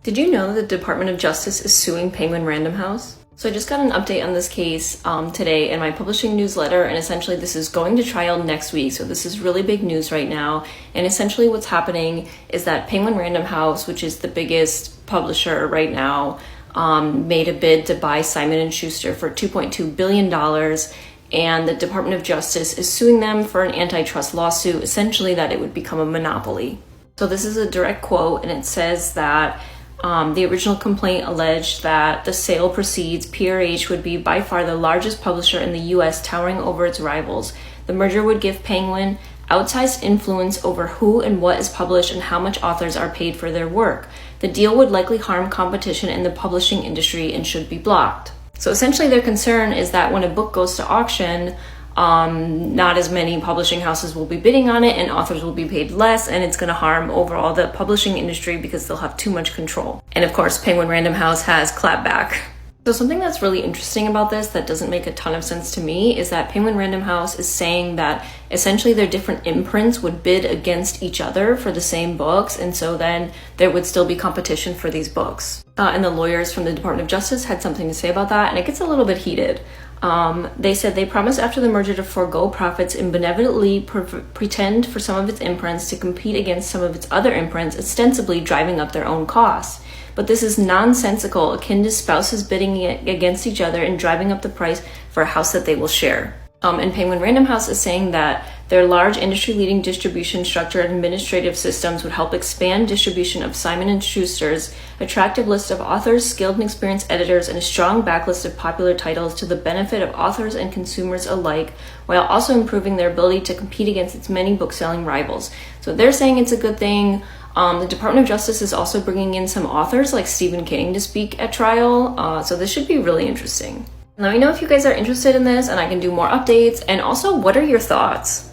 Did you know that the Department of Justice is suing Penguin Random House? So I just got an update on this case today in my publishing newsletter, and essentially this is going to trial next week. So this is really big news right now. And essentially what's happening is that Penguin Random House, which is the biggest publisher right now, made a bid to buy Simon & Schuster for $2.2 billion. And the Department of Justice is suing them for an antitrust lawsuit, essentially that it would become a monopoly. So this is a direct quote, and it says that the original complaint alleged that the sale proceeds, PRH would be by far the largest publisher in the U.S., towering over its rivals. The merger would give Penguin outsized influence over who and what is published and how much authors are paid for their work. The deal would likely harm competition in the publishing industry and should be blocked. So essentially their concern is that when a book goes to auction, not as many publishing houses will be bidding on it and authors will be paid less, and it's going to harm overall the publishing industry because they'll have too much control. And of course, Penguin Random House has clapped back. So something that's really interesting about this that doesn't make a ton of sense to me is that Penguin Random House is saying that essentially their different imprints would bid against each other for the same books, and so then there would still be competition for these books. And the lawyers from the Department of Justice had something to say about that, and it gets a little bit heated. They said they promised after the merger to forego profits and benevolently pretend for some of its imprints to compete against some of its other imprints, ostensibly driving up their own costs. But this is nonsensical, akin to spouses bidding against each other and driving up the price for a house that they will share. And Penguin Random House is saying that their large industry-leading distribution structure and administrative systems would help expand distribution of Simon & Schuster's attractive list of authors, skilled and experienced editors, and a strong backlist of popular titles to the benefit of authors and consumers alike, while also improving their ability to compete against its many book-selling rivals. So they're saying it's a good thing. The Department of Justice is also bringing in some authors like Stephen King to speak at trial, so this should be really interesting. Let me know if you guys are interested in this and I can do more updates, and also what are your thoughts?